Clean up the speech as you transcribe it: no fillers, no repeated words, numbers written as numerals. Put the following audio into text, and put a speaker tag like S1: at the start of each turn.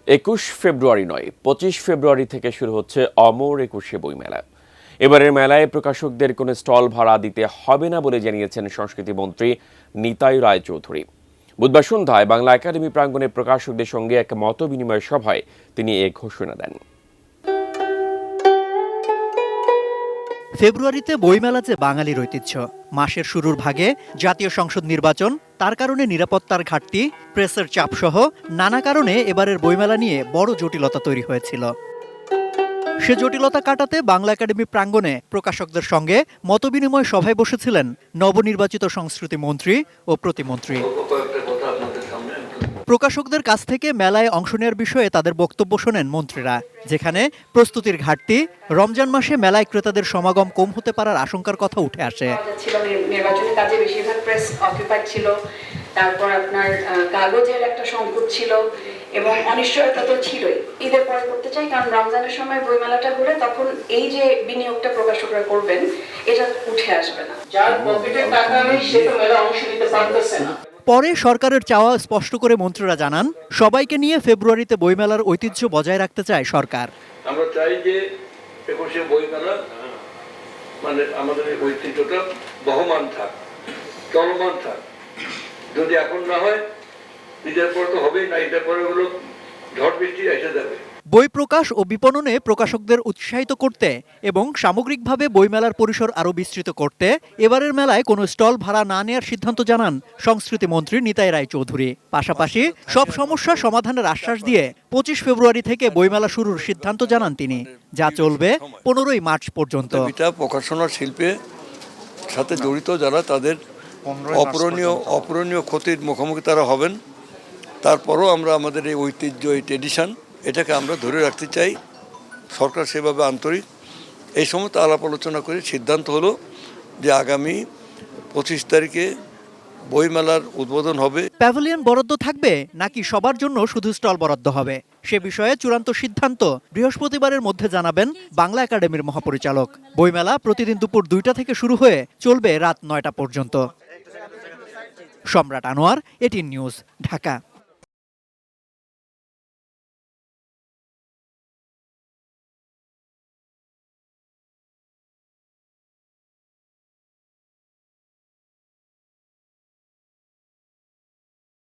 S1: 21 ফেব্রুয়ারি নয়, 25 ফেব্রুয়ারি থেকে শুরু হচ্ছে অমর একুশে বইমেলা। এবারের মেলায় প্রকাশকদের কোনো স্টল ভাড়া দিতে হবে না বলে জানিয়েছেন সংস্কৃতি মন্ত্রী নিতাই রায়চৌধুরী। বুধবার সন্ধ্যায় বাংলা একাডেমি প্রাঙ্গণে প্রকাশকদের সঙ্গে এক মতবিনিময় সভায় তিনি এ ঘোষণা দেন।
S2: ফেব্রুয়ারিতে বইমেলা যে বাঙালির ঐতিহ্য। মাসের শুরুর ভাগে জাতীয় সংসদ নির্বাচন, তার কারণে নিরাপত্তার ঘাটতি, প্রেসের চাপসহ নানা কারণে এবারের বইমেলা নিয়ে বড় জটিলতা তৈরি হয়েছিল। সে জটিলতা কাটাতে বাংলা একাডেমি প্রাঙ্গণে প্রকাশকদের সঙ্গে মতবিনিময় সভায় বসেছিলেন নবনির্বাচিত সংস্কৃতি মন্ত্রী ও প্রতিমন্ত্রী। প্রকাশকদের কাছ থেকে মেলায় অংশ নেওয়ার বিষয়ে তাদের বক্তব্য শোনেন মন্ত্রীরা। যেখানে প্রস্তুতির ঘাটতি, রমজান মাসে মেলায় ক্রেতাদের সমাগম কম হতে পারার আশঙ্কার কথা উঠে আসে।
S3: নির্বাচনী কাজে বেশিরভাগ প্রেস অকুপাইড ছিল, তারপর আপনার কাগজের একটা সংকট ছিল এবং অনিশ্চয়তা তো ছিলই। ঈদের পরে করতে চাই, কারণ রমজানের সময় বইমেলাটা হলে তখন এই যে বিনিয়োগটা প্রকাশকরা করবেন এটা উঠে আসবে না। যার পকেটে টাকা নেই সে তো মেলা অংশ নিতে পারতেছে না।
S2: পরে সরকারের চাওয়া স্পষ্ট করে মন্ত্রীরা জানান, সবাইকে নিয়ে ফেব্রুয়ারিতে বইমেলার ঐতিহ্য বজায় রাখতে চায় সরকার।
S4: আমরা চাই যে 21শে বইমেলা মানে আমাদের এই ঐতিহ্যটা বহমান থাক, চলমান থাক। যদি এখন না হয় ঈদের পর তো হবেই না, ঈদের পরে হলো ঝড় বৃষ্টি এসে যাবে।
S2: বই প্রকাশ ও বিপণনে প্রকাশকদের উৎসাহিত করতে এবং সামগ্রিকভাবে বইমেলার পরিসর আরও বিস্তৃত করতে এবারের মেলায় কোনো স্টল ভাড়া না নেওয়ার সিদ্ধান্ত জানান সংস্কৃতি মন্ত্রী নিতাই রায়চৌধুরী। পাশাপাশি সব সমস্যা সমাধানের আশ্বাস দিয়ে 25 ফেব্রুয়ারি থেকে বইমেলা শুরুর সিদ্ধান্ত জানান তিনি, যা চলবে 15ই মার্চ পর্যন্ত।
S4: প্রকাশনা শিল্পে সাথে জড়িত যারা তাদের অপূরণীয় ক্ষতির মুখোমুখি তারা হবেন। তারপরও আমরা আমাদের এই ঐতিহ্য, এই ট্রেডিশন, এটাকে আমরা ধরে রাখতে চাই। সরকার সেভাবে আন্তরিক। এই সমস্ত আলাপ আলোচনা করে সিদ্ধান্ত হলো যে আগামী 25 তারিখে বইমেলার উদ্বোধন হবে।
S2: প্যাভিলিয়ন বরাদ্দ থাকবে নাকি সবার জন্য শুধু স্টল বরাদ্দ হবে, সে বিষয়ে চূড়ান্ত সিদ্ধান্ত বৃহস্পতিবারের মধ্যে জানাবেন বাংলা একাডেমির মহাপরিচালক। বইমেলা প্রতিদিন দুপুর 2টা থেকে শুরু হয়ে চলবে রাত 9টা পর্যন্ত। সম্রাট আনোয়ার, এটিএন নিউজ, ঢাকা।